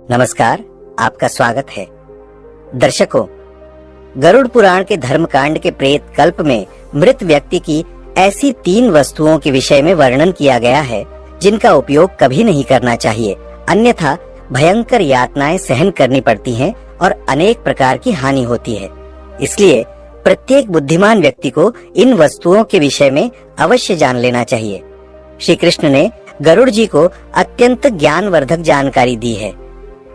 नमस्कार, आपका स्वागत है। दर्शकों, गरुड़ पुराण के धर्मकांड के प्रेत कल्प में मृत व्यक्ति की ऐसी 3 वस्तुओं के विषय में वर्णन किया गया है जिनका उपयोग कभी नहीं करना चाहिए, अन्यथा भयंकर यातनाएं सहन करनी पड़ती हैं और अनेक प्रकार की हानि होती है। इसलिए प्रत्येक बुद्धिमान व्यक्ति को इन वस्तुओं के विषय में अवश्य जान लेना चाहिए। श्री कृष्ण ने गरुड़ जी को अत्यंत ज्ञानवर्धक जानकारी दी है।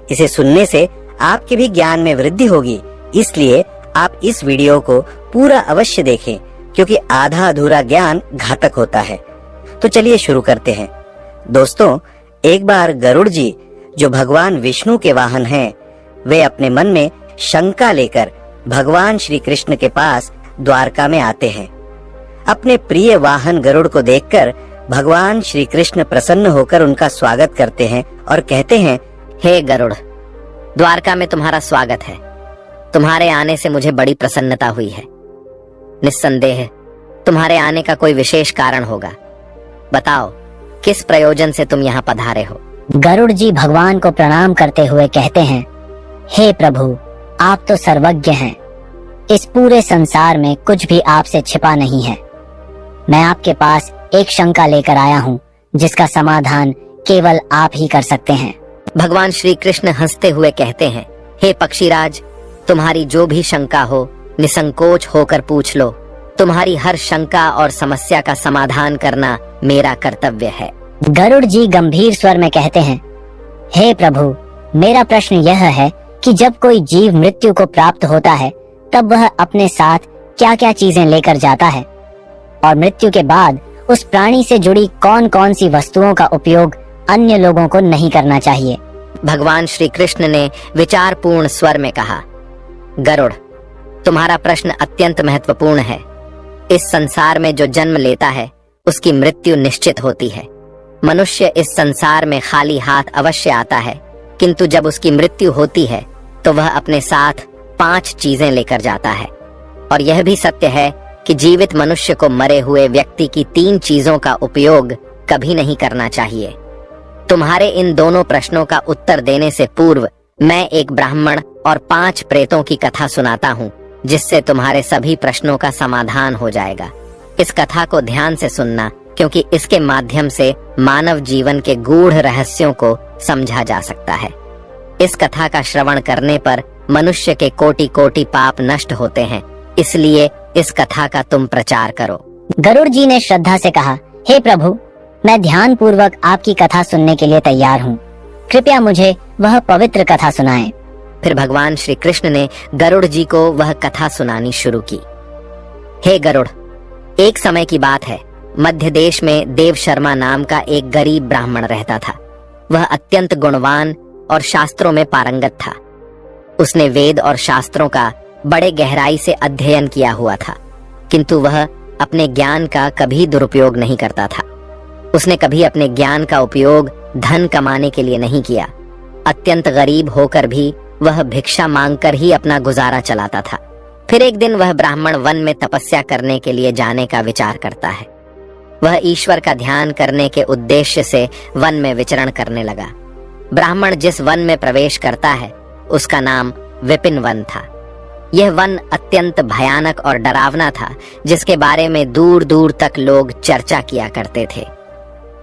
इसे सुनने से आपके भी ज्ञान में वृद्धि होगी, इसलिए आप इस वीडियो को पूरा अवश्य देखें, क्योंकि आधा अधूरा ज्ञान घातक होता है। तो चलिए शुरू करते हैं। दोस्तों, एक बार गरुड़ जी, जो भगवान विष्णु के वाहन हैं, वे अपने मन में शंका लेकर भगवान श्री कृष्ण के पास द्वारका में आते हैं। अपने प्रिय वाहन गरुड़ को देखकर भगवान श्री कृष्ण प्रसन्न होकर उनका स्वागत करते हैं और कहते हैं, हे गरुड़, द्वारका में तुम्हारा स्वागत है। तुम्हारे आने से मुझे बड़ी प्रसन्नता हुई है। निस्संदेह तुम्हारे आने का कोई विशेष कारण होगा। बताओ, किस प्रयोजन से तुम यहाँ पधारे हो? गरुड़ जी भगवान को प्रणाम करते हुए कहते हैं, हे प्रभु, आप तो सर्वज्ञ हैं। इस पूरे संसार में कुछ भी आपसे छिपा नहीं है। मैं आपके पास एक शंका लेकर आया हूँ, जिसका समाधान केवल आप ही कर सकते हैं। भगवान श्री कृष्ण हंसते हुए कहते हैं, हे पक्षीराज, तुम्हारी जो भी शंका हो निसंकोच होकर पूछ लो। तुम्हारी हर शंका और समस्या का समाधान करना मेरा कर्तव्य है। गरुड़ जी गंभीर स्वर में कहते हैं, हे प्रभु, मेरा प्रश्न यह है कि जब कोई जीव मृत्यु को प्राप्त होता है, तब वह अपने साथ क्या क्या चीजें लेकर जाता है, और मृत्यु के बाद उस प्राणी से जुड़ी कौन कौन सी वस्तुओं का उपयोग अन्य लोगों को नहीं करना चाहिए? भगवान श्री कृष्ण ने विचारपूर्ण स्वर में कहा, गरुड़, तुम्हारा प्रश्न अत्यंत महत्वपूर्ण है। इस संसार में जो जन्म लेता है उसकी मृत्यु निश्चित होती है। मनुष्य इस संसार में खाली हाथ अवश्य आता है, किंतु जब उसकी मृत्यु होती है तो वह अपने साथ 5 चीजें लेकर जाता है। और यह भी सत्य है कि जीवित मनुष्य को मरे हुए व्यक्ति की 3 चीजों का उपयोग कभी नहीं करना चाहिए। तुम्हारे इन दोनों प्रश्नों का उत्तर देने से पूर्व मैं एक ब्राह्मण और 5 प्रेतों की कथा सुनाता हूँ, जिससे तुम्हारे सभी प्रश्नों का समाधान हो जाएगा। इस कथा को ध्यान से सुनना, क्योंकि इसके माध्यम से मानव जीवन के गूढ़ रहस्यों को समझा जा सकता है। इस कथा का श्रवण करने पर मनुष्य के कोटि कोटि पाप नष्ट होते हैं, इसलिए इस कथा का तुम प्रचार करो। गरुड़ जी ने श्रद्धा से कहा, हे प्रभु, मैं ध्यान पूर्वक आपकी कथा सुनने के लिए तैयार हूँ। कृपया मुझे वह पवित्र कथा सुनाएं। फिर भगवान श्री कृष्ण ने गरुड़ जी को वह कथा सुनानी शुरू की। हे गरुड़, एक समय की बात है, मध्य देश में देव शर्मा नाम का एक गरीब ब्राह्मण रहता था। वह अत्यंत गुणवान और शास्त्रों में पारंगत था। उसने वेद और शास्त्रों का बड़े गहराई से अध्ययन किया हुआ था, किंतु वह अपने ज्ञान का कभी दुरुपयोग नहीं करता था। उसने कभी अपने ज्ञान का उपयोग धन कमाने के लिए नहीं किया। अत्यंत गरीब होकर भी वह भिक्षा मांगकर ही अपना गुजारा चलाता था। फिर एक दिन वह ब्राह्मण वन में तपस्या करने के लिए जाने का विचार करता है। वह ईश्वर का ध्यान करने के उद्देश्य से वन में विचरण करने लगा। ब्राह्मण जिस वन में प्रवेश करता है उसका नाम विपिन वन था। यह वन अत्यंत भयानक और डरावना था, जिसके बारे में दूर दूर तक लोग चर्चा किया करते थे।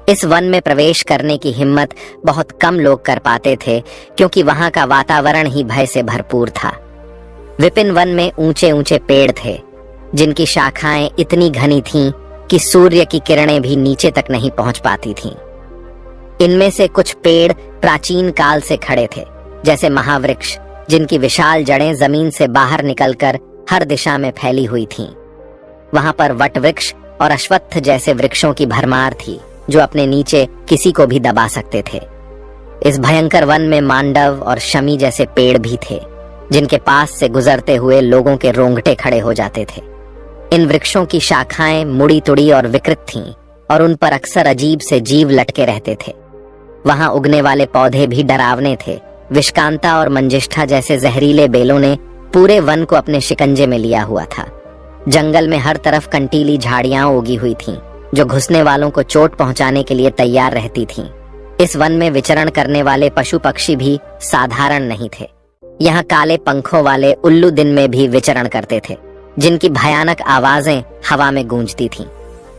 इस वन में प्रवेश करने की हिम्मत बहुत कम लोग कर पाते थे, क्योंकि वहां का वातावरण ही भय से भरपूर था। विपिन वन में ऊंचे ऊंचे पेड़ थे, जिनकी शाखाएं इतनी घनी थीं कि सूर्य की किरणें भी नीचे तक नहीं पहुंच पाती थीं। इनमें से कुछ पेड़ प्राचीन काल से खड़े थे, जैसे महावृक्ष, जिनकी विशाल जड़ें जमीन से बाहर निकलकर हर दिशा में फैली हुई थीं। वहां पर वट वृक्ष और अश्वत्थ जैसे वृक्षों की भरमार थी, जो अपने नीचे किसी को भी दबा सकते थे। इस भयंकर वन में मांडव और शमी जैसे पेड़ भी थे, जिनके पास से गुजरते हुए लोगों के रोंगटे खड़े हो जाते थे। इन वृक्षों की शाखाएं मुड़ी तुड़ी और विकृत थीं, और उन पर अक्सर अजीब से जीव लटके रहते थे। वहां उगने वाले पौधे भी डरावने थे। विषकांता और मंजिष्ठा जैसे जहरीले बेलों ने पूरे वन को अपने शिकंजे में लिया हुआ था। जंगल में हर तरफ कंटीली झाड़ियां उगी हुई थीं, जो घुसने वालों को चोट पहुंचाने के लिए तैयार रहती थीं। इस वन में विचरण करने वाले पशु पक्षी भी साधारण नहीं थे। यहाँ काले पंखों वाले उल्लू दिन में भी विचरण करते थे, जिनकी भयानक आवाजें हवा में गूंजती थीं।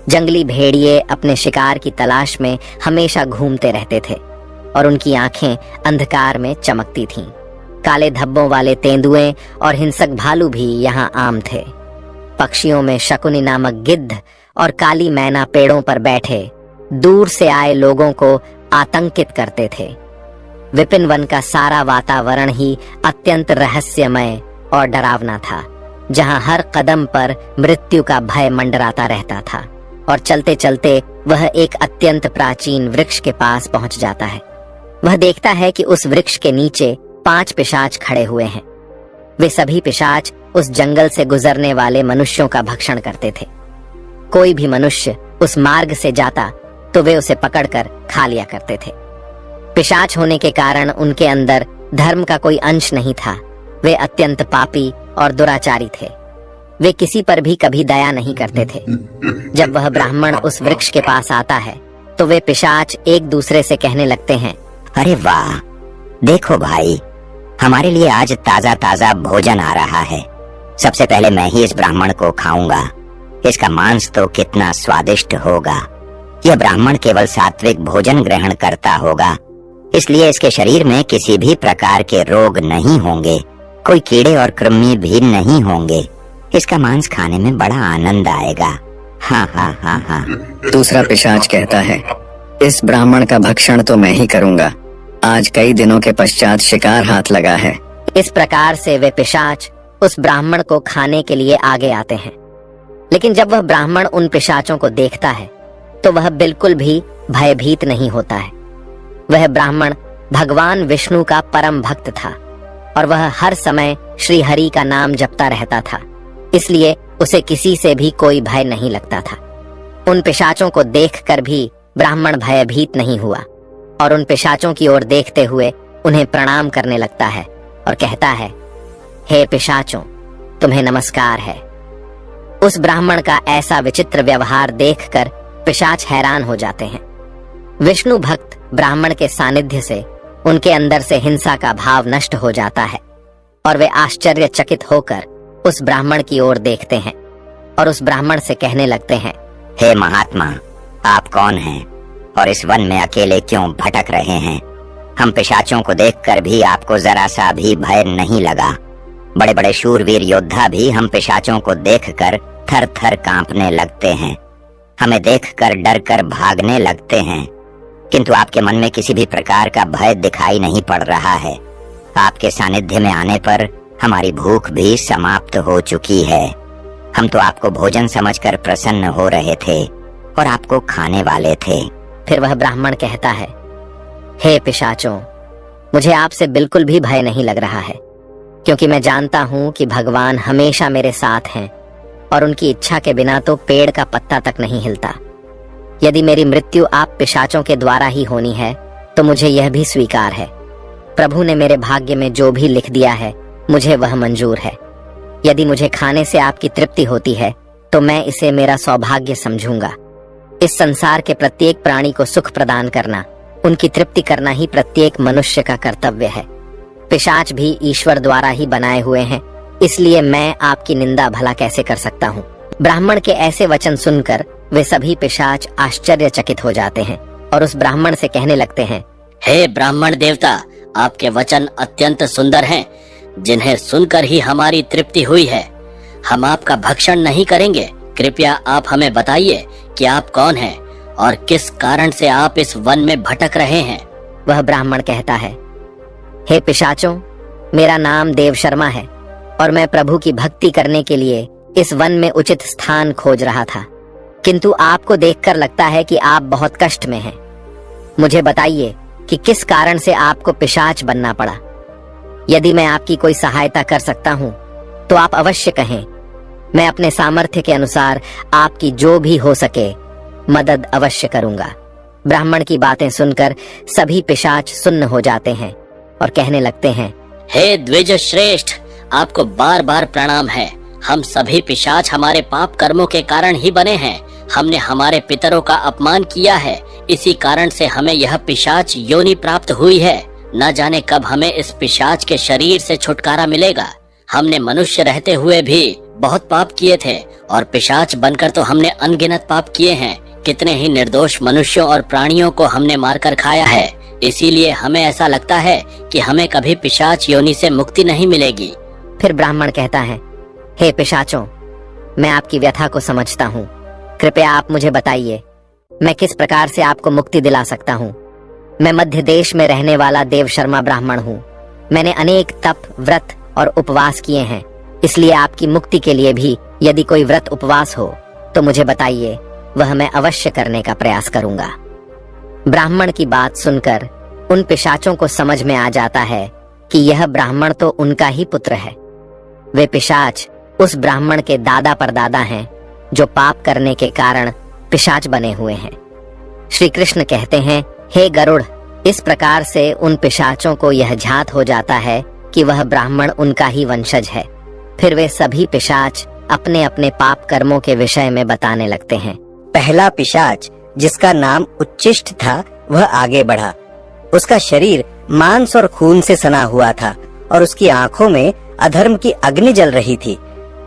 जंगली भेड़िए अपने शिकार की तलाश में हमेशा घूमते रहते थे और उनकी आंखें अंधकार में चमकती थीं। काले धब्बों वाले तेंदुए और हिंसक भालू भी यहाँ आम थे। पक्षियों में शकुनी नामक गिद्ध और काली मैना पेड़ों पर बैठे दूर से आए लोगों को आतंकित करते थे। विपिन वन का सारा वातावरण ही अत्यंत रहस्यमय और डरावना था, जहां हर कदम पर मृत्यु का भय मंडराता रहता था। और चलते चलते वह एक अत्यंत प्राचीन वृक्ष के पास पहुंच जाता है। वह देखता है कि उस वृक्ष के नीचे 5 पिशाच खड़े हुए हैं। वे सभी पिशाच उस जंगल से गुजरने वाले मनुष्यों का भक्षण करते थे। कोई भी मनुष्य उस मार्ग से जाता तो वे उसे पकड़कर खा लिया करते थे। पिशाच होने के कारण उनके अंदर धर्म का कोई अंश नहीं था। वे अत्यंत पापी और दुराचारी थे। वे किसी पर भी कभी दया नहीं करते थे। जब वह ब्राह्मण उस वृक्ष के पास आता है तो वे पिशाच एक दूसरे से कहने लगते हैं, अरे वाह, देखो भाई, हमारे लिए आज ताजा ताजा भोजन आ रहा है। सबसे पहले मैं ही इस ब्राह्मण को खाऊंगा। इसका मांस तो कितना स्वादिष्ट होगा। यह ब्राह्मण केवल सात्विक भोजन ग्रहण करता होगा, इसलिए इसके शरीर में किसी भी प्रकार के रोग नहीं होंगे, कोई कीड़े और कृमि भी नहीं होंगे। इसका मांस खाने में बड़ा आनंद आएगा। हाँ हाँ हाँ हाँ। दूसरा पिशाच कहता है, इस ब्राह्मण का भक्षण तो मैं ही करूंगा। आज कई दिनों के पश्चात शिकार हाथ लगा है। इस प्रकार से वे पिशाच उस ब्राह्मण को खाने के लिए आगे आते हैं। लेकिन जब वह ब्राह्मण उन पिशाचों को देखता है तो वह बिल्कुल भी भयभीत नहीं होता है। वह ब्राह्मण भगवान विष्णु का परम भक्त था और वह हर समय श्री हरि का नाम जपता रहता था, इसलिए उसे किसी से भी कोई भय नहीं लगता था। उन पिशाचों को देखकर भी ब्राह्मण भयभीत नहीं हुआ और उन पिशाचों की ओर देखते हुए उन्हें प्रणाम करने लगता है और कहता है, हे पिशाचों, तुम्हें नमस्कार है। उस ब्राह्मण का ऐसा विचित्र व्यवहार देखकर पिशाच हैरान हो जाते हैं। विष्णु भक्त ब्राह्मण के सानिध्य से उनके अंदर से हिंसा का भाव नष्ट हो जाता है और वे आश्चर्यचकित होकर उस ब्राह्मण की ओर देखते हैं और उस ब्राह्मण से कहने लगते हैं, हे महात्मा, आप कौन हैं और इस वन में अकेले क्यों भटक रहे हैं? हम पिशाचों को देखकर भी आपको जरा सा भी भय नहीं लगा। बड़े बड़े शूरवीर योद्धा भी हम पिशाचों को देखकर थर थर कांपने लगते हैं, हमें देखकर डर कर भागने लगते हैं, किंतु आपके मन में किसी भी प्रकार का भय दिखाई नहीं पड़ रहा है। आपके सानिध्य में आने पर हमारी भूख भी समाप्त हो चुकी है। हम तो आपको भोजन समझकर प्रसन्न हो रहे थे और आपको खाने वाले थे। फिर वह ब्राह्मण कहता है, हे पिशाचों, मुझे आपसे बिल्कुल भी भय नहीं लग रहा है, क्योंकि मैं जानता हूं कि भगवान हमेशा मेरे साथ हैं और उनकी इच्छा के बिना तो पेड़ का पत्ता तक नहीं हिलता। यदि मेरी मृत्यु आप पिशाचों के द्वारा ही होनी है तो मुझे यह भी स्वीकार है। प्रभु ने मेरे भाग्य में जो भी लिख दिया है मुझे वह मंजूर है। यदि मुझे खाने से आपकी तृप्ति होती है तो मैं इसे मेरा सौभाग्य समझूंगा। इस संसार के प्रत्येक प्राणी को सुख प्रदान करना, उनकी तृप्ति करना ही प्रत्येक मनुष्य का कर्तव्य है। पिशाच भी ईश्वर द्वारा ही बनाए हुए हैं, इसलिए मैं आपकी निंदा भला कैसे कर सकता हूँ। ब्राह्मण के ऐसे वचन सुनकर वे सभी पिशाच आश्चर्यचकित हो जाते हैं और उस ब्राह्मण से कहने लगते हैं, हे ब्राह्मण देवता, आपके वचन अत्यंत सुंदर हैं, जिन्हें सुनकर ही हमारी तृप्ति हुई है। हम आपका भक्षण नहीं करेंगे। कृपया आप हमें बताइए कि आप कौन हैं और किस कारण से आप इस वन में भटक रहे हैं। वह ब्राह्मण कहता है, हे पिशाचों, मेरा नाम देव शर्मा है और मैं प्रभु की भक्ति करने के लिए इस वन में उचित स्थान खोज रहा था, किंतु आपको देखकर लगता है कि आप बहुत कष्ट में हैं। मुझे बताइए कि किस कारण से आपको पिशाच बनना पड़ा। यदि मैं आपकी कोई सहायता कर सकता हूँ तो आप अवश्य कहें। मैं अपने सामर्थ्य के अनुसार आपकी जो भी हो सके मदद अवश्य करूंगा। ब्राह्मण की बातें सुनकर सभी पिशाच सुन्न हो जाते हैं और कहने लगते हैं, हे द्विज श्रेष्ठ, आपको बार बार प्रणाम है। हम सभी पिशाच हमारे पाप कर्मों के कारण ही बने हैं। हमने हमारे पितरों का अपमान किया है, इसी कारण से हमें यह पिशाच योनि प्राप्त हुई है। न जाने कब हमें इस पिशाच के शरीर से छुटकारा मिलेगा। हमने मनुष्य रहते हुए भी बहुत पाप किए थे और पिशाच बनकर तो हमने अनगिनत पाप किए हैं। कितने ही निर्दोष मनुष्यों और प्राणियों को हमने मारकर खाया है। इसीलिए हमें ऐसा लगता है कि हमें कभी पिशाच योनि से मुक्ति नहीं मिलेगी। फिर ब्राह्मण कहता है, हे पिशाचों, मैं आपकी व्यथा को समझता हूँ। कृपया आप मुझे बताइए, मैं किस प्रकार से आपको मुक्ति दिला सकता हूँ। मैं मध्य देश में रहने वाला देव शर्मा ब्राह्मण हूँ। मैंने अनेक तप, व्रत और उपवास किए हैं। इसलिए आपकी मुक्ति के लिए भी यदि कोई व्रत उपवास हो तो मुझे बताइए, वह मैं अवश्य करने का प्रयास करूंगा। ब्राह्मण की बात सुनकर उन पिशाचों को समझ में आ जाता है कि यह ब्राह्मण तो उनका ही पुत्र है। वे पिशाच उस ब्राह्मण के दादा परदादा हैं जो पाप करने के कारण पिशाच बने हुए हैं। श्री कृष्ण कहते हैं, हे गरुड़, इस प्रकार से उन पिशाचों को यह झात हो जाता है कि वह ब्राह्मण उनका ही वंशज है। फिर वे सभी पिशाच अपने अपने पाप कर्मों के विषय में बताने लगते हैं। पहला पिशाच, जिसका नाम उच्चिष्ट था, वह आगे बढ़ा। उसका शरीर मांस और खून से सना हुआ था और उसकी आंखों में अधर्म की अग्नि जल रही थी।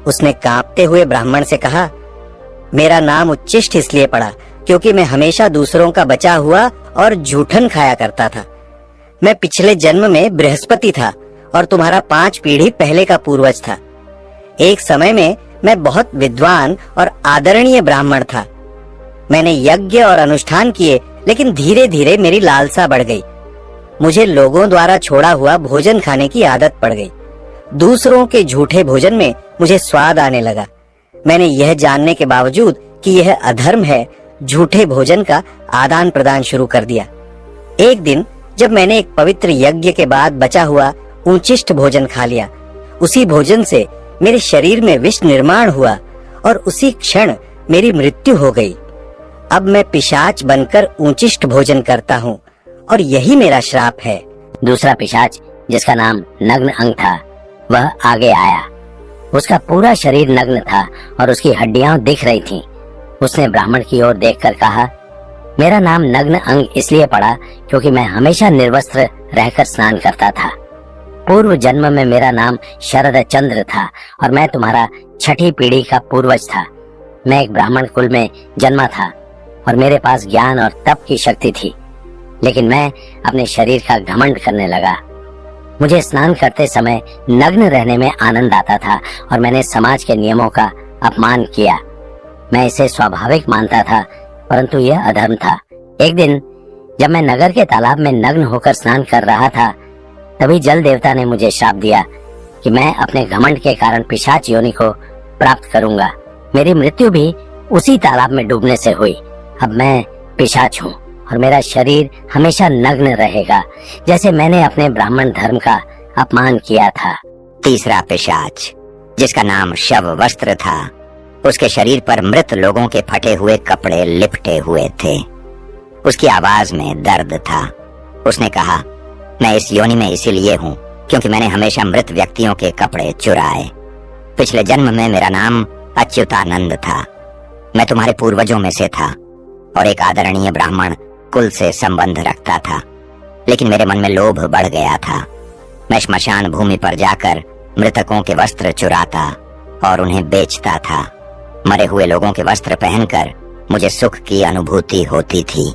उसने कांपते हुए ब्राह्मण से कहा, मेरा नाम उच्चिष्ट इसलिए पड़ा क्योंकि मैं हमेशा दूसरों का बचा हुआ और जूठन खाया करता था। मैं पिछले जन्म में बृहस्पति था और तुम्हारा 5 पीढ़ी पहले का पूर्वज था। एक समय में मैं बहुत विद्वान और आदरणीय ब्राह्मण था। मैंने यज्ञ और अनुष्ठान किए, लेकिन धीरे धीरे मेरी लालसा बढ़ गई। मुझे लोगों द्वारा छोड़ा हुआ भोजन खाने की आदत पड़ गई। दूसरों के झूठे भोजन में मुझे स्वाद आने लगा। मैंने यह जानने के बावजूद कि यह अधर्म है, झूठे भोजन का आदान प्रदान शुरू कर दिया। एक दिन जब मैंने एक पवित्र यज्ञ के बाद बचा हुआ उचिष्ट भोजन खा लिया, उसी भोजन से मेरे शरीर में विष निर्माण हुआ और उसी क्षण मेरी मृत्यु हो गई। अब मैं पिशाच बनकर उचिष्ट भोजन करता हूँ और यही मेरा श्राप है। दूसरा पिशाच, जिसका नाम नग्न अंग था, वह आगे आया। उसका पूरा शरीर नग्न था और उसकी हड्डियां दिख रही थीं। उसने ब्राह्मण की ओर देखकर कहा, मेरा नाम नग्न अंग इसलिए पड़ा क्योंकि मैं हमेशा निर्वस्त्र रहकर स्नान करता था। पूर्व जन्म में मेरा नाम शरद चंद्र था और मैं तुम्हारा 6ठी पीढ़ी का पूर्वज था। मैं एक ब्राह्मण कुल में जन्मा था और मेरे पास ज्ञान और तप की शक्ति थी, लेकिन मैं अपने शरीर का घमंड करने लगा। मुझे स्नान करते समय नग्न रहने में आनंद आता था और मैंने समाज के नियमों का अपमान किया। मैं इसे स्वाभाविक मानता था, परंतु यह अधर्म था। एक दिन जब मैं नगर के तालाब में नग्न होकर स्नान कर रहा था, तभी जल देवता ने मुझे श्राप दिया कि मैं अपने घमंड के कारण पिशाच योनि को प्राप्त करूंगा। मेरी मृत्यु भी उसी तालाब में डूबने से हुई। अब मैं पिशाच हूँ और मेरा शरीर हमेशा नग्न रहेगा, जैसे मैंने अपने ब्राह्मण धर्म का अपमान किया था। तीसरा पिशाच, जिसका नाम शव वस्त्र था, उसके शरीर पर मृत लोगों के फटे हुए कपड़े लिपटे हुए थे। उसकी आवाज में दर्द था। उसने कहा, मैं इस योनि में इसीलिए हूँ क्योंकि मैंने हमेशा मृत व्यक्तियों के कपड़े चुराए। पिछले जन्म में मेरा नाम अच्युतानंद था। मैं तुम्हारे पूर्वजों में से था और एक आदरणीय ब्राह्मण कुल से संबंध रखता था, लेकिन मेरे मन में लोभ बढ़ गया था। मैं श्मशान भूमि पर जाकर मृतकों के वस्त्र चुराता और उन्हें बेचता था। मरे हुए लोगों के वस्त्र पहनकर मुझे सुख की अनुभूति होती थी।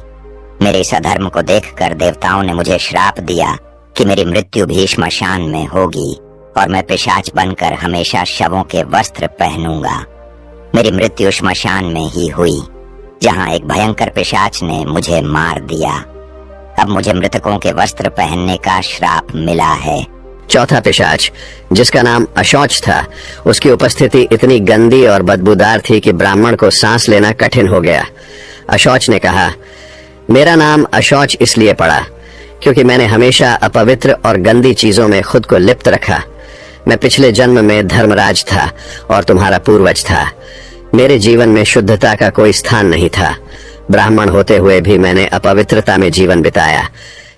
मेरे इस अधर्म को देखकर देवताओं ने मुझे श्राप दिया कि मेरी मृत्यु भी श्मशान में होगी और मैं पिशाच बनकर हमेशा शवों के वस्त्र पहनूंगा। मेरी मृत्यु श्मशान में ही हुई, जहां एक भयंकर पिशाच ने मुझे मार दिया। अब मुझे मृतकों के वस्त्र पहनने का श्राप मिला है। चौथा पिशाच, जिसका नाम अशौच था, उसकी उपस्थिति इतनी गंदी और बदबूदार थी कि ब्राह्मण को सांस लेना कठिन हो गया। अशौच ने कहा, मेरा नाम अशौच इसलिए पड़ा क्योंकि मैंने हमेशा अपवित्र और गंदी चीजों में खुद को लिप्त रखा। मैं पिछले जन्म में धर्मराज था और तुम्हारा पूर्वज था। मेरे जीवन में शुद्धता का कोई स्थान नहीं था। ब्राह्मण होते हुए भी मैंने अपवित्रता में जीवन बिताया।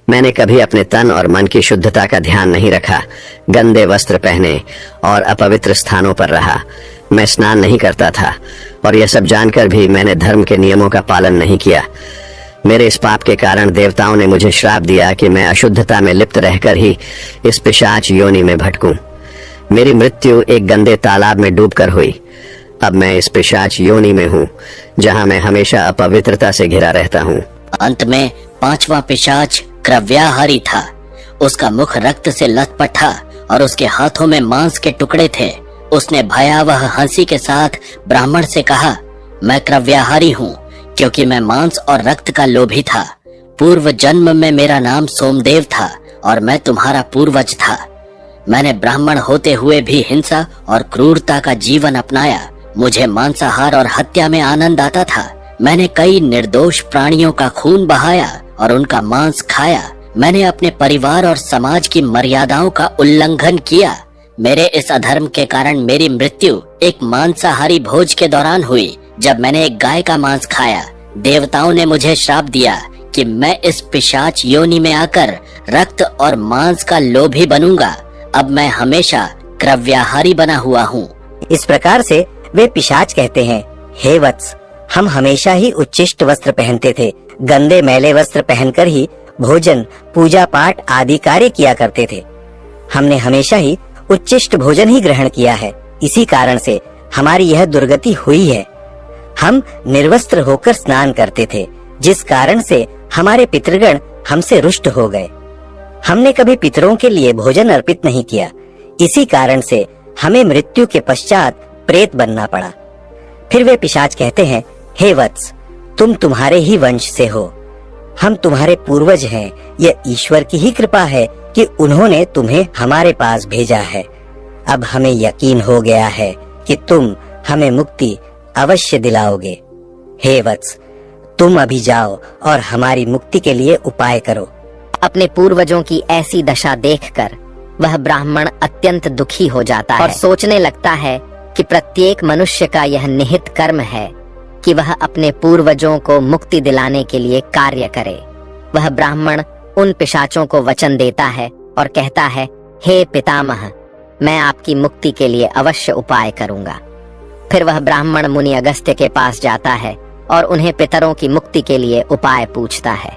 मैंने कभी अपने तन और मन की शुद्धता का ध्यान नहीं रखा। गंदे वस्त्र पहने और अपवित्र स्थानों पर रहा। मैं स्नान नहीं करता था और यह सब जानकर भी मैंने धर्म के नियमों का पालन नहीं किया। मेरे इस पाप के कारण देवताओं ने मुझे श्राप दिया कि मैं अशुद्धता में लिप्त रहकर ही इस पिशाच योनि में भटकूं। मेरी मृत्यु एक गंदे तालाब में डूबकर हुई। अब मैं इस पिशाच योनि में हूँ, जहाँ मैं हमेशा अपवित्रता से घिरा रहता हूँ। अंत में 5वां पिशाच क्रव्याहारी था। उसका मुख रक्त से लथपथ था और उसके हाथों में मांस के टुकड़े थे। उसने भयावह हंसी के साथ ब्राह्मण से कहा, मैं क्रव्याहारी हूँ क्योंकि मैं मांस और रक्त का लोभी था। पूर्व जन्म में मेरा नाम सोमदेव था और मैं तुम्हारा पूर्वज था। मैंने ब्राह्मण होते हुए भी हिंसा और क्रूरता का जीवन अपनाया। मुझे मांसाहार और हत्या में आनंद आता था। मैंने कई निर्दोष प्राणियों का खून बहाया और उनका मांस खाया। मैंने अपने परिवार और समाज की मर्यादाओं का उल्लंघन किया। मेरे इस अधर्म के कारण मेरी मृत्यु एक मांसाहारी भोज के दौरान हुई, जब मैंने एक गाय का मांस खाया। देवताओं ने मुझे श्राप दिया कि मैं इस पिशाच योनि में आकर रक्त और मांस का लोभी बनूंगा। अब मैं हमेशा क्रव्याहारी बना हुआ हूँ। इस प्रकार से वे पिशाच कहते हैं, हे वत्स, हम हमेशा ही उच्चिष्ट वस्त्र पहनते थे। गंदे मैले वस्त्र पहनकर ही भोजन, पूजा पाठ आदि कार्य किया करते थे। हमने हमेशा ही उच्चिष्ट भोजन ही ग्रहण किया है। इसी कारण से हमारी यह दुर्गति हुई है। हम निर्वस्त्र होकर स्नान करते थे, जिस कारण से हमारे पितृगण हमसे रुष्ट हो गए। हमने कभी पितरों के लिए भोजन अर्पित नहीं किया। इसी कारण से हमें मृत्यु के पश्चात प्रेत बनना पड़ा। फिर वे पिशाच कहते हैं, हे वत्स, तुम तुम्हारे ही वंश से हो। हम तुम्हारे पूर्वज हैं। यह ईश्वर की ही कृपा है कि उन्होंने तुम्हें हमारे पास भेजा है। अब हमें यकीन हो गया है कि तुम हमें मुक्ति अवश्य दिलाओगे। हे वत्स, तुम अभी जाओ और हमारी मुक्ति के लिए उपाय करो। अपने पूर्वजों की ऐसी दशा देखकर वह ब्राह्मण अत्यंत दुखी हो जाता है और सोचने लगता है कि प्रत्येक मनुष्य का यह निहित कर्म है कि वह अपने पूर्वजों को मुक्ति दिलाने के लिए कार्य करे। वह ब्राह्मण उन पिशाचों को वचन देता है और कहता है, हे पितामह, मैं आपकी मुक्ति के लिए अवश्य उपाय करूंगा। फिर वह ब्राह्मण मुनि अगस्त्य के पास जाता है और उन्हें पितरों की मुक्ति के लिए उपाय पूछता है।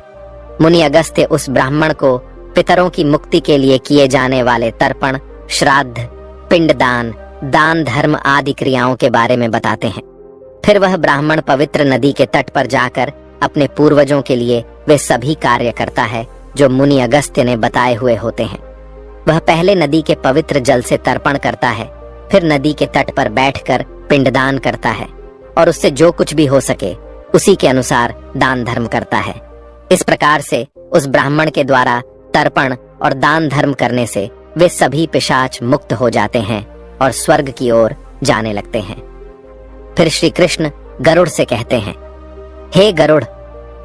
मुनि अगस्त्य उस ब्राह्मण को पितरों की मुक्ति के लिए किए जाने वाले तर्पण, श्राद्ध, पिंडदान, दान धर्म आदि क्रियाओं के बारे में बताते हैं। फिर वह ब्राह्मण पवित्र नदी के तट पर जाकर अपने पूर्वजों के लिए वे सभी कार्य करता है जो मुनि अगस्त्य ने बताए हुए होते हैं। वह पहले नदी के पवित्र जल से तर्पण करता है, फिर नदी के तट पर बैठकर पिंडदान करता है और उससे जो कुछ भी हो सके उसी के अनुसार दान धर्म करता है। इस प्रकार से उस ब्राह्मण के द्वारा तर्पण और दान धर्म करने से वे सभी पिशाच मुक्त हो जाते हैं और स्वर्ग की ओर जाने लगते हैं। फिर श्री कृष्ण गरुड़ से कहते हैं, हे गरुड़,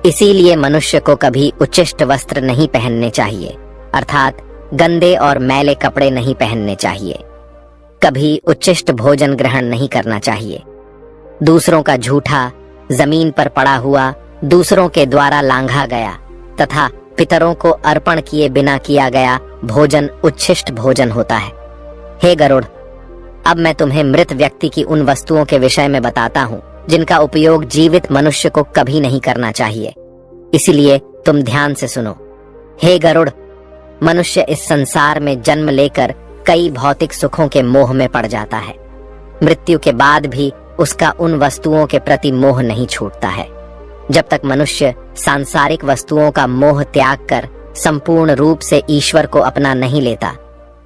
इसीलिए मनुष्य को कभी उच्चिष्ट वस्त्र नहीं पहनने चाहिए, अर्थात गंदे और मैले कपड़े नहीं पहनने चाहिए। कभी उच्चिष्ट भोजन ग्रहण नहीं करना चाहिए। दूसरों का झूठा, जमीन पर पड़ा हुआ, दूसरों के द्वारा लांघा गया तथा पितरों को अर्पण किए बिना किया गया भोजन उच्छिष्ट भोजन होता है। हे गरुड़, अब मैं तुम्हें मृत व्यक्ति की उन वस्तुओं के विषय में बताता हूँ जिनका उपयोग जीवित मनुष्य को कभी नहीं करना चाहिए। इसलिए तुम ध्यान से सुनो। हे गरुड़, मनुष्य इस संसार में जन्म लेकर कई भौतिक सुखों के मोह में पड़ जाता है। मृत्यु के बाद भी उसका उन वस्तुओं के प्रति मोह नहीं छूटता है। जब तक मनुष्य सांसारिक वस्तुओं का मोह त्याग कर संपूर्ण रूप से ईश्वर को अपना नहीं लेता,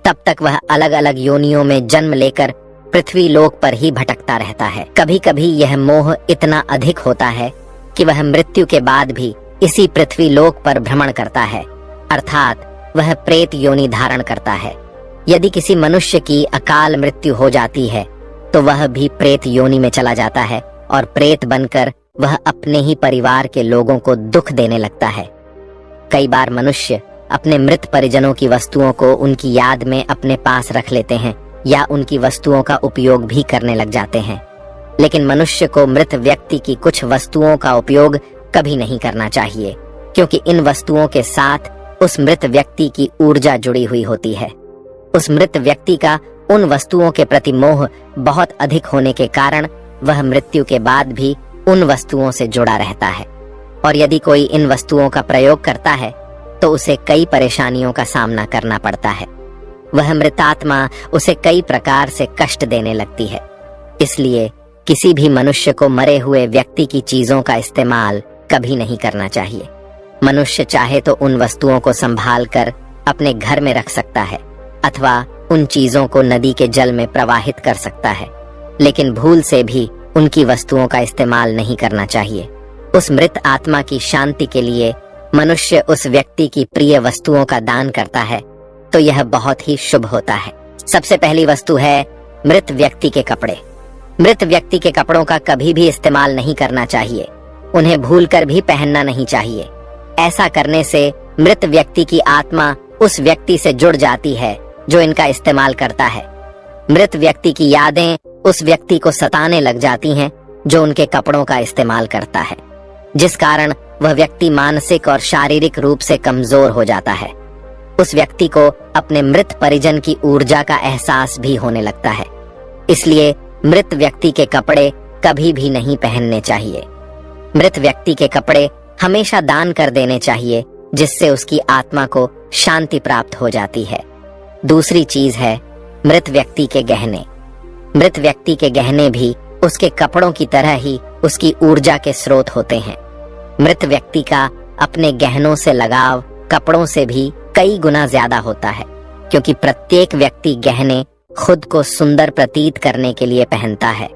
तब तक वह अलग अलग योनियों में जन्म लेकर पृथ्वी लोक पर ही भटकता रहता है। कभी कभी यह मोह इतना अधिक होता है कि वह मृत्यु के बाद भी इसी पृथ्वी लोक पर भ्रमण करता है, अर्थात वह प्रेत योनि धारण करता है। यदि किसी मनुष्य की अकाल मृत्यु हो जाती है तो वह भी प्रेत योनि में चला जाता है और प्रेत बनकर वह अपने ही परिवार के लोगों को दुख देने लगता है। कई बार मनुष्य अपने मृत परिजनों की वस्तुओं को उनकी याद में अपने पास रख लेते हैं या उनकी वस्तुओं का उपयोग भी करने लग जाते हैं। लेकिन मनुष्य को मृत व्यक्ति की कुछ वस्तुओं का उपयोग कभी नहीं करना चाहिए, क्योंकि इन वस्तुओं के साथ उस मृत व्यक्ति की ऊर्जा जुड़ी हुई होती है। उस मृत व्यक्ति का उन वस्तुओं के प्रति मोह बहुत अधिक होने के कारण वह मृत्यु के बाद भी उन वस्तुओं से जुड़ा रहता है। और यदि कोई इन वस्तुओं का प्रयोग करता है तो उसे कई परेशानियों का सामना करना पड़ता है। वह मृतात्मा उसे कई प्रकार से कष्ट देने लगती है। इसलिए किसी भी मनुष्य को मरे हुए व्यक्ति की चीजों का इस्तेमाल कभी नहीं करना चाहिए। मनुष्य चाहे तो उन वस्तुओं को संभाल कर अपने घर में रख सकता है अथवा उन चीजों को नदी के जल में प्रवाहित कर सकता है, लेकिन भूल से भी उनकी वस्तुओं का इस्तेमाल नहीं करना चाहिए। उस मृत आत्मा की शांति के लिए मनुष्य उस व्यक्ति की प्रिय वस्तुओं का दान करता है तो यह बहुत ही शुभ होता है। सबसे पहली वस्तु है मृत व्यक्ति के कपड़े। मृत व्यक्ति के कपड़ों का कभी भी इस्तेमाल नहीं करना चाहिए। उन्हें भूलकर भी पहनना नहीं चाहिए। ऐसा करने से मृत व्यक्ति की आत्मा उस व्यक्ति से जुड़ जाती है जो इनका इस्तेमाल करता है। मृत व्यक्ति की यादें उस व्यक्ति को सताने लग जाती हैं जो उनके कपड़ों का इस्तेमाल करता है, जिस कारण वह व्यक्ति मानसिक और शारीरिक रूप से कमजोर हो जाता है। उस व्यक्ति को अपने मृत परिजन की ऊर्जा का एहसास भी होने लगता है। इसलिए मृत व्यक्ति के कपड़े कभी भी नहीं पहनने चाहिए। मृत व्यक्ति के कपड़े हमेशा दान कर देने चाहिए, जिससे उसकी आत्मा को शांति प्राप्त हो जाती है। दूसरी चीज है मृत व्यक्ति के गहने। मृत व्यक्ति के गहने भी उसके कपड़ों की तरह ही उसकी ऊर्जा के स्रोत होते हैं। मृत व्यक्ति का अपने गहनों से लगाव कपड़ों से भी कई गुना ज्यादा होता है, क्योंकि प्रत्येक व्यक्ति गहने खुद को सुंदर प्रतीत करने के लिए पहनता है।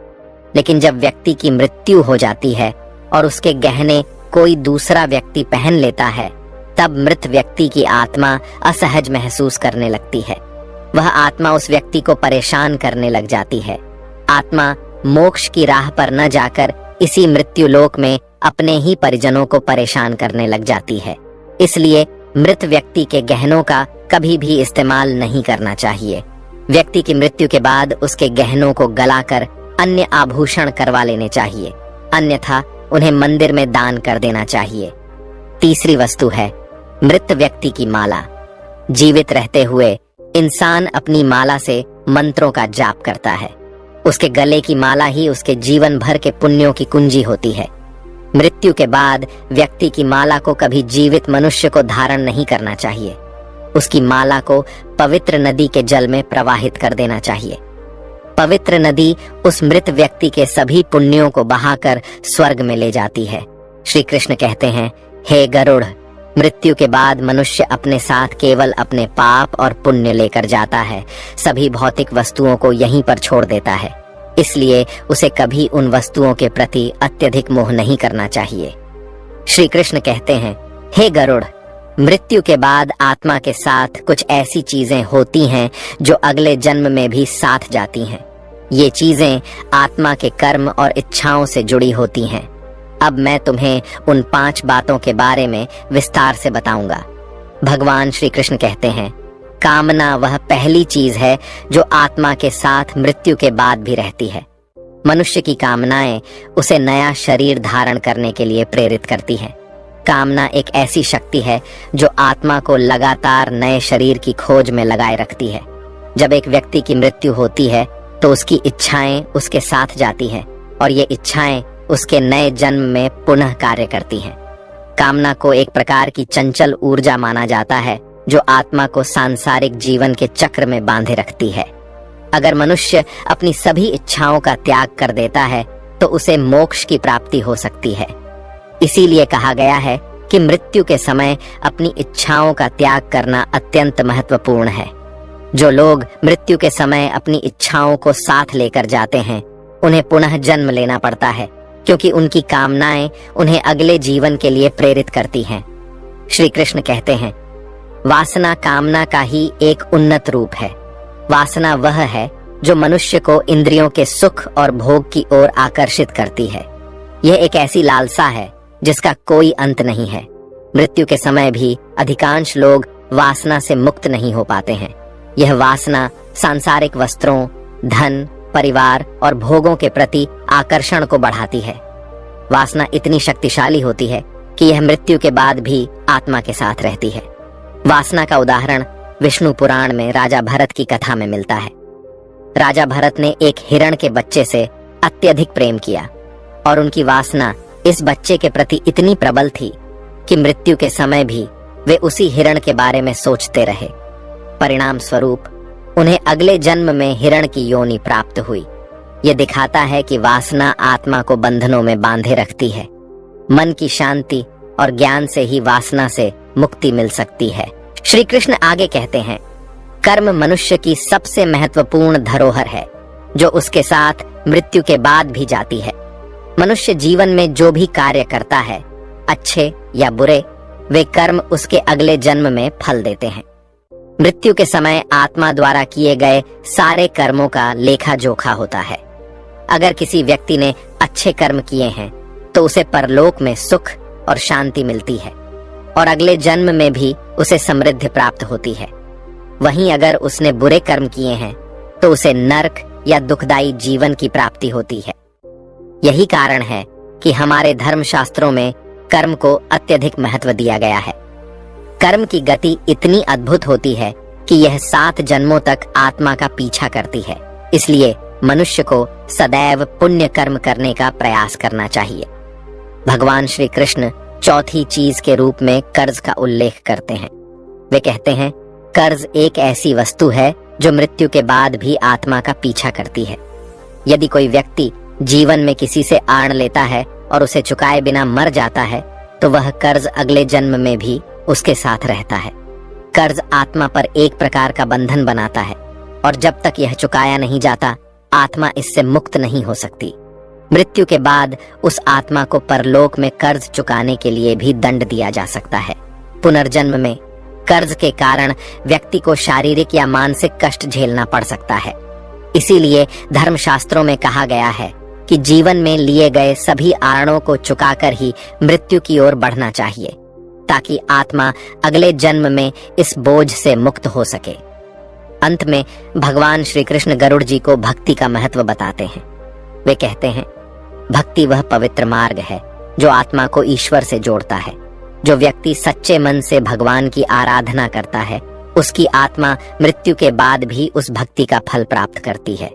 लेकिन जब व्यक्ति की मृत्यु हो जाती है और उसके गहने कोई दूसरा व्यक्ति पहन लेता है, तब मृत व्यक्ति की आत्मा असहज महसूस करने लगती है। वह आत्मा उस व्यक्ति को परेशान करने लग जाती है। आत्मा मोक्ष की राह पर न जाकर इसी मृत्यु लोक में अपने ही परिजनों को परेशान करने लग जाती है। इसलिए मृत व्यक्ति के गहनों का कभी भी इस्तेमाल नहीं करना चाहिए। व्यक्ति की मृत्यु के बाद उसके गहनों को गलाकर अन्य आभूषण करवा लेने चाहिए, अन्यथा उन्हें मंदिर में दान कर देना चाहिए। तीसरी वस्तु है मृत व्यक्ति की माला। जीवित रहते हुए इंसान अपनी माला से मंत्रों का जाप करता है। उसके गले की माला ही उसके जीवन भर के पुण्यों की कुंजी होती है। मृत्यु के बाद व्यक्ति की माला को कभी जीवित मनुष्य को धारण नहीं करना चाहिए। उसकी माला को पवित्र नदी के जल में प्रवाहित कर देना चाहिए। पवित्र नदी उस मृत व्यक्ति के सभी पुण्यों को बहाकर स्वर्ग में ले जाती है। श्री कृष्ण कहते हैं, हे गरुड़, मृत्यु के बाद मनुष्य अपने साथ केवल अपने पाप और पुण्य लेकर जाता है। सभी भौतिक वस्तुओं को यहीं पर छोड़ देता है। इसलिए उसे कभी उन वस्तुओं के प्रति अत्यधिक मोह नहीं करना चाहिए। श्री कृष्ण कहते हैं, हे गरुड़, मृत्यु के बाद आत्मा के साथ कुछ ऐसी चीजें होती हैं जो अगले जन्म में भी साथ जाती हैं। ये चीजें आत्मा के कर्म और इच्छाओं से जुड़ी होती हैं। अब मैं तुम्हें उन 5 बातों के बारे में विस्तार से बताऊंगा। भगवान श्री कृष्ण कहते हैं, कामना वह पहली चीज है जो आत्मा के साथ मृत्यु के बाद भी रहती है। मनुष्य की कामनाएं उसे नया शरीर धारण करने के लिए प्रेरित करती है। कामना एक ऐसी शक्ति है जो आत्मा को लगातार नए शरीर की खोज में लगाए रखती है। जब एक व्यक्ति की मृत्यु होती है तो उसकी इच्छाएं उसके साथ जाती हैं और ये इच्छाएं उसके नए जन्म में पुनः कार्य करती हैं। कामना को एक प्रकार की चंचल ऊर्जा माना जाता है जो आत्मा को सांसारिक जीवन के चक्र में बांधे रखती है। अगर मनुष्य अपनी सभी इच्छाओं का त्याग कर देता है तो उसे मोक्ष की प्राप्ति हो सकती है। इसीलिए कहा गया है कि मृत्यु के समय अपनी इच्छाओं का त्याग करना अत्यंत महत्वपूर्ण है। जो लोग मृत्यु के समय अपनी इच्छाओं को साथ लेकर जाते हैं, उन्हें पुनः जन्म लेना पड़ता है, क्योंकि उनकी कामनाएं उन्हें अगले जीवन के लिए प्रेरित करती हैं। श्री कृष्ण कहते हैं, वासना कामना का ही एक उन्नत रूप है। वासना वह है जो मनुष्य को इंद्रियों के सुख और भोग की ओर आकर्षित करती है। यह एक ऐसी लालसा है जिसका कोई अंत नहीं है। मृत्यु के समय भी अधिकांश लोग वासना से मुक्त नहीं हो पाते हैं। यह वासना सांसारिक वस्त्रों, धन, परिवार और भोगों के प्रति आकर्षण को बढ़ाती है। वासना इतनी शक्तिशाली होती है कि यह मृत्यु के बाद भी आत्मा के साथ रहती है। वासना का उदाहरण विष्णु पुराण में राजा भरत की कथा में मिलता है। राजा भरत ने एक हिरण के बच्चे से अत्यधिक प्रेम किया और उनकी वासना इस बच्चे के प्रति इतनी प्रबल थी कि मृत्यु के समय भी वे उसी हिरण के बारे में सोचते रहे। परिणाम स्वरूप उन्हें अगले जन्म में हिरण की योनि प्राप्त हुई। ये दिखाता है कि वासना आत्मा को बंधनों में बांधे रखती है। मन की शांति और ज्ञान से ही वासना से मुक्ति मिल सकती है। श्री कृष्ण आगे कहते हैं, कर्म मनुष्य की सबसे महत्वपूर्ण धरोहर है जो उसके साथ मृत्यु के बाद भी जाती है। मनुष्य जीवन में जो भी कार्य करता है, अच्छे या बुरे, वे कर्म उसके अगले जन्म में फल देते हैं। मृत्यु के समय आत्मा द्वारा किए गए सारे कर्मों का लेखा जोखा होता है। अगर किसी व्यक्ति ने अच्छे कर्म किए हैं तो उसे परलोक में सुख और शांति मिलती है और अगले जन्म में भी उसे समृद्धि प्राप्त होती है। वहीं अगर उसने बुरे कर्म किए हैं तो उसे नरक या दुखदायी जीवन की प्राप्ति होती है। यही कारण है कि हमारे धर्मशास्त्रों में कर्म को अत्यधिक महत्व दिया गया है। कर्म की गति इतनी अद्भुत होती है कि यह 7 जन्मों तक आत्मा का पीछा करती है। इसलिए मनुष्य को सदैव पुण्य कर्म करने का प्रयास करना चाहिए। भगवान श्री कृष्ण चौथी चीज के रूप में कर्ज का उल्लेख करते हैं। वे कहते हैं, कर्ज एक ऐसी वस्तु है जो मृत्यु के बाद भी आत्मा का पीछा करती है। यदि कोई व्यक्ति जीवन में किसी से आड़ लेता है और उसे चुकाए बिना मर जाता है तो वह कर्ज अगले जन्म में भी उसके साथ रहता है। कर्ज आत्मा पर एक प्रकार का बंधन बनाता है और जब तक यह चुकाया नहीं जाता, आत्मा इससे मुक्त नहीं हो सकती। मृत्यु के बाद उस आत्मा को परलोक में कर्ज चुकाने के लिए भी दंड दिया जा सकता है। पुनर्जन्म में कर्ज के कारण व्यक्ति को शारीरिक या मानसिक कष्ट झेलना पड़ सकता है। इसीलिए धर्मशास्त्रों में कहा गया है कि जीवन में लिए गए सभी आरणों को चुकाकर ही मृत्यु की ओर बढ़ना चाहिए, ताकि आत्मा अगले जन्म में इस बोझ से मुक्त हो सके। अंत में भगवान श्री कृष्ण गरुड़ जी को भक्ति का महत्व बताते हैं। वे कहते हैं, भक्ति वह पवित्र मार्ग है जो आत्मा को ईश्वर से जोड़ता है। जो व्यक्ति सच्चे मन से भगवान की आराधना करता है, उसकी आत्मा मृत्यु के बाद भी उस भक्ति का फल प्राप्त करती है।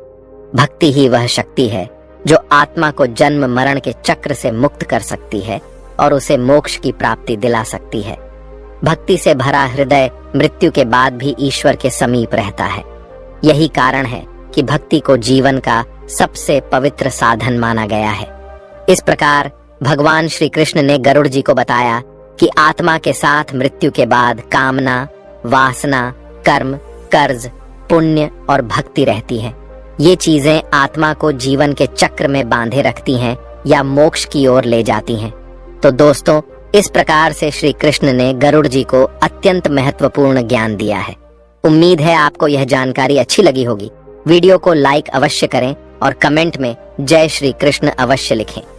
भक्ति ही वह शक्ति है जो आत्मा को जन्म मरण के चक्र से मुक्त कर सकती है और उसे मोक्ष की प्राप्ति दिला सकती है। भक्ति से भरा हृदय मृत्यु के बाद भी ईश्वर के समीप रहता है। यही कारण है कि भक्ति को जीवन का सबसे पवित्र साधन माना गया है। इस प्रकार भगवान श्री कृष्ण ने गरुड़ जी को बताया कि आत्मा के साथ मृत्यु के बाद कामना, वासना, कर्म, कर्ज, पुण्य और भक्ति रहती है। ये चीजें आत्मा को जीवन के चक्र में बांधे रखती हैं या मोक्ष की ओर ले जाती हैं। तो दोस्तों, इस प्रकार से श्री कृष्ण ने गरुड़ जी को अत्यंत महत्वपूर्ण ज्ञान दिया है। उम्मीद है आपको यह जानकारी अच्छी लगी होगी। वीडियो को लाइक अवश्य करें और कमेंट में जय श्री कृष्ण अवश्य लिखें।